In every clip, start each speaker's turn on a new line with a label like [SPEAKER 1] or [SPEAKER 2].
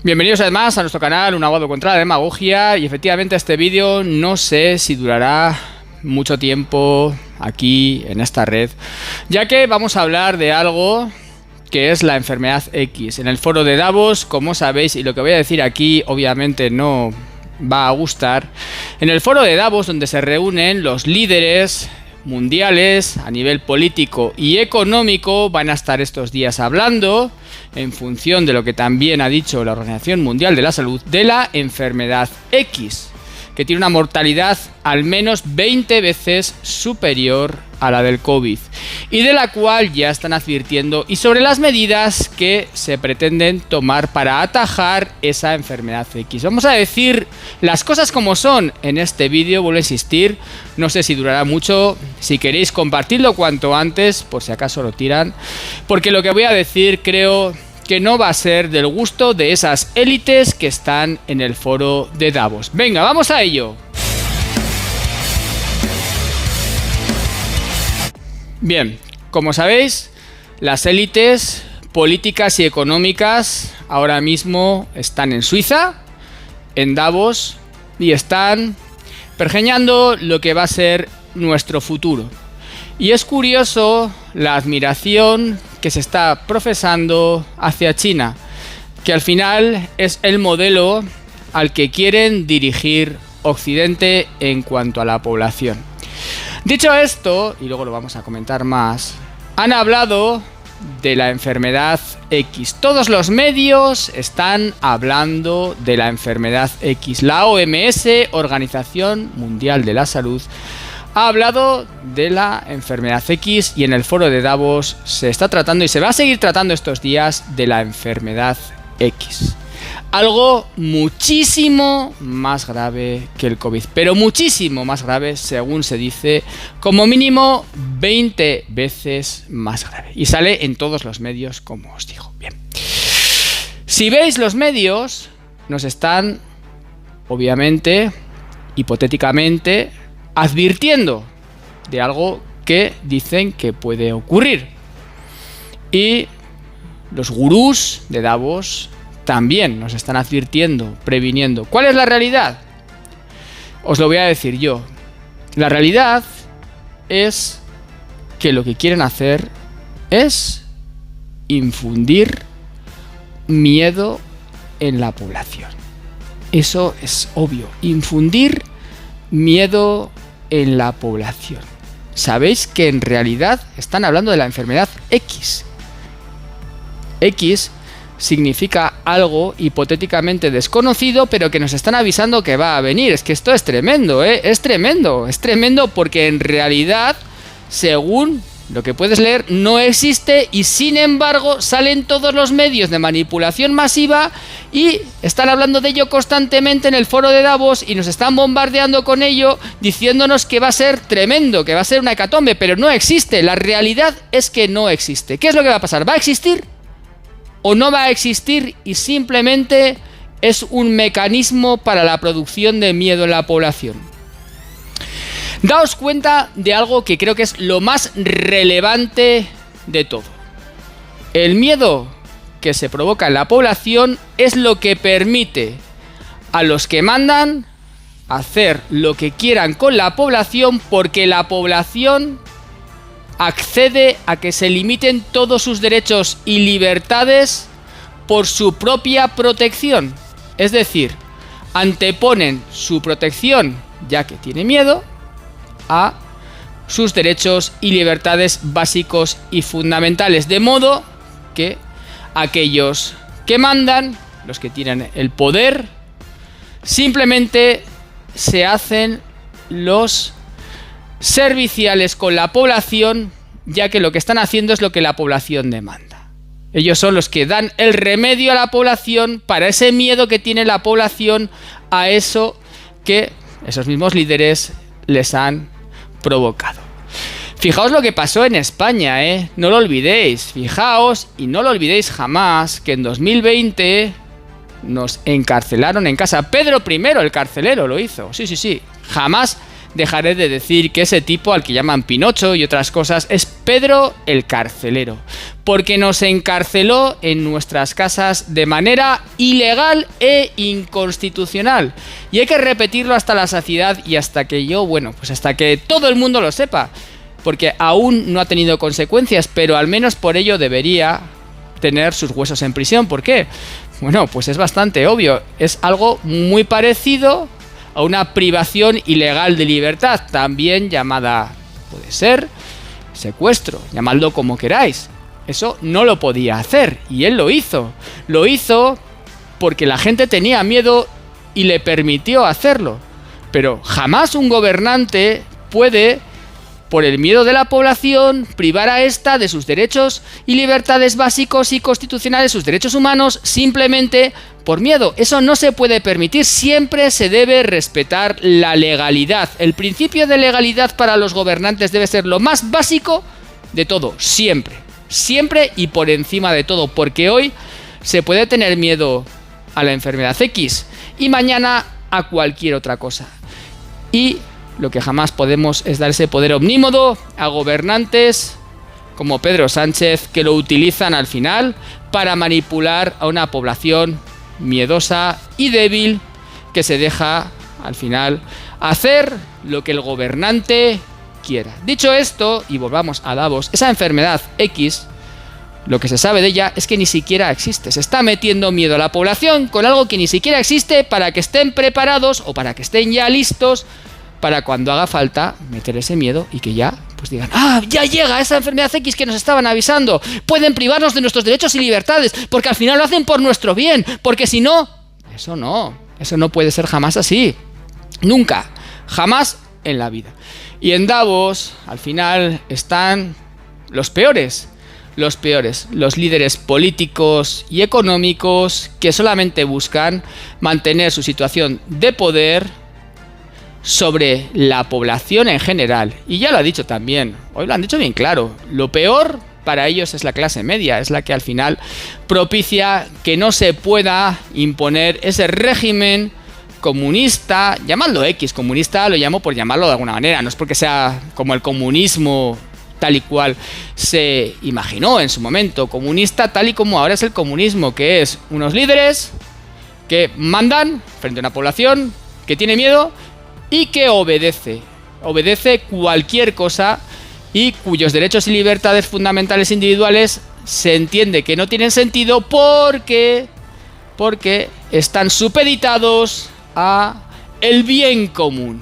[SPEAKER 1] Bienvenidos además a nuestro canal Un Abogado contra la Demagogia. Y efectivamente este vídeo no sé si durará mucho tiempo aquí en esta red, ya que vamos a hablar de algo que es la enfermedad X. En el foro de Davos, como sabéis, y lo que voy a decir aquí obviamente no va a gustar, en el foro de Davos, donde se reúnen los líderes mundiales a nivel político y económico, van a estar estos días hablando, en función de lo que también ha dicho la Organización Mundial de la Salud, de la enfermedad X, que tiene una mortalidad al menos 20 veces superior a la del COVID, y de la cual ya están advirtiendo, y sobre las medidas que se pretenden tomar para atajar esa enfermedad X. Vamos a decir las cosas como son en este vídeo, vuelvo a insistir, no sé si durará mucho, si queréis compartirlo cuanto antes, por si acaso lo tiran, porque lo que voy a decir creo que no va a ser del gusto de esas élites que están en el foro de Davos. Venga, vamos a ello. Bien, como sabéis, las élites políticas y económicas ahora mismo están en Suiza, en Davos, y están pergeñando lo que va a ser nuestro futuro. Y es curioso la admiración que se está profesando hacia China, que al final es el modelo al que quieren dirigir Occidente en cuanto a la población. Dicho esto, y luego lo vamos a comentar más, han hablado de la enfermedad X. Todos los medios están hablando de la enfermedad X. La OMS, Organización Mundial de la Salud, ha hablado de la enfermedad X, y en el foro de Davos se está tratando y se va a seguir tratando estos días de la enfermedad X. Algo muchísimo más grave que el COVID, pero muchísimo más grave, según se dice, como mínimo 20 veces más grave. Y sale en todos los medios, como os digo. Bien. Si veis los medios, nos están, obviamente, hipotéticamente, advirtiendo de algo que dicen que puede ocurrir. Y los gurús de Davos también nos están advirtiendo, previniendo. ¿Cuál es la realidad? Os lo voy a decir yo. La realidad es que lo que quieren hacer es infundir miedo en la población. Eso es obvio. Infundir miedo en la población. Sabéis que en realidad están hablando de la enfermedad X. X significa algo hipotéticamente desconocido, pero que nos están avisando que va a venir. Es que esto es tremendo, ¿eh? Es tremendo porque en realidad, según lo que puedes leer, no existe, y sin embargo salen todos los medios de manipulación masiva y están hablando de ello constantemente en el foro de Davos, y nos están bombardeando con ello, diciéndonos que va a ser tremendo, que va a ser una hecatombe, pero no existe. La realidad es que no existe. ¿Qué es lo que va a pasar? ¿Va a existir o no va a existir? Y simplemente es un mecanismo para la producción de miedo en la población. Daos cuenta de algo que creo que es lo más relevante de todo. El miedo que se provoca en la población es lo que permite a los que mandan hacer lo que quieran con la población, porque la población accede a que se limiten todos sus derechos y libertades por su propia protección. Es decir, anteponen su protección, ya que tiene miedo, a sus derechos y libertades básicos y fundamentales. De modo que aquellos que mandan, los que tienen el poder, simplemente se hacen los serviciales con la población, ya que lo que están haciendo es lo que la población demanda. Ellos son los que dan el remedio a la población para ese miedo que tiene la población a eso que esos mismos líderes les han provocado. Fijaos lo que pasó en España, ¿eh? No lo olvidéis. Fijaos, y no lo olvidéis jamás, que en 2020 nos encarcelaron en casa. Pedro I, el carcelero, lo hizo. Sí. Jamás dejaré de decir que ese tipo, al que llaman Pinocho y otras cosas, es Pedro el Carcelero, porque nos encarceló en nuestras casas de manera ilegal e inconstitucional. Y hay que repetirlo hasta la saciedad y hasta que hasta que todo el mundo lo sepa, porque aún no ha tenido consecuencias, pero al menos por ello debería tener sus huesos en prisión. ¿Por qué? Bueno, pues es bastante obvio. Es algo muy parecido a una privación ilegal de libertad, también llamada, puede ser, secuestro, llamadlo como queráis. Eso no lo podía hacer y él lo hizo. Lo hizo porque la gente tenía miedo y le permitió hacerlo. Pero jamás un gobernante puede, por el miedo de la población, privar a esta de sus derechos y libertades básicos y constitucionales, sus derechos humanos, simplemente por miedo. Eso no se puede permitir. Siempre se debe respetar la legalidad. El principio de legalidad para los gobernantes debe ser lo más básico de todo, siempre. Siempre y por encima de todo, porque hoy se puede tener miedo a la enfermedad X y mañana a cualquier otra cosa. Y lo que jamás podemos es dar ese poder omnímodo a gobernantes como Pedro Sánchez, que lo utilizan al final para manipular a una población miedosa y débil que se deja al final hacer lo que el gobernante quiera. Dicho esto, y volvamos a Davos, esa enfermedad X, lo que se sabe de ella es que ni siquiera existe. Se está metiendo miedo a la población con algo que ni siquiera existe para que estén preparados o para que estén ya listos para cuando haga falta meter ese miedo y que ya pues digan, ya llega esa enfermedad X que nos estaban avisando, pueden privarnos de nuestros derechos y libertades, porque al final lo hacen por nuestro bien, porque si no, eso no puede ser jamás así, nunca, jamás en la vida. Y en Davos, al final, están los peores, los líderes políticos y económicos que solamente buscan mantener su situación de poder sobre la población en general. Y ya lo ha dicho también, hoy lo han dicho bien claro, lo peor para ellos es la clase media, es la que al final propicia que no se pueda imponer ese régimen comunista, llamadlo X, comunista lo llamo por llamarlo de alguna manera, no es porque sea como el comunismo tal y cual se imaginó en su momento, comunista tal y como ahora es el comunismo, que es unos líderes que mandan frente a una población que tiene miedo y que obedece cualquier cosa y cuyos derechos y libertades fundamentales individuales se entiende que no tienen sentido porque están supeditados a el bien común.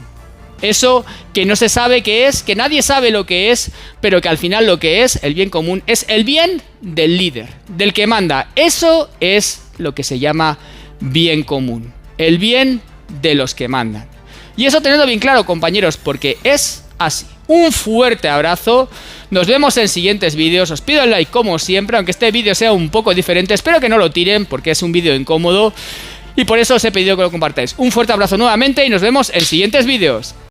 [SPEAKER 1] Eso que no se sabe qué es, que nadie sabe lo que es, pero que al final lo que es el bien común es el bien del líder, del que manda. Eso es lo que se llama bien común, el bien de los que mandan. Y eso tenedlo bien claro, compañeros, porque es así. Un fuerte abrazo, nos vemos en siguientes vídeos, os pido el like como siempre, aunque este vídeo sea un poco diferente, espero que no lo tiren porque es un vídeo incómodo y por eso os he pedido que lo compartáis. Un fuerte abrazo nuevamente y nos vemos en siguientes vídeos.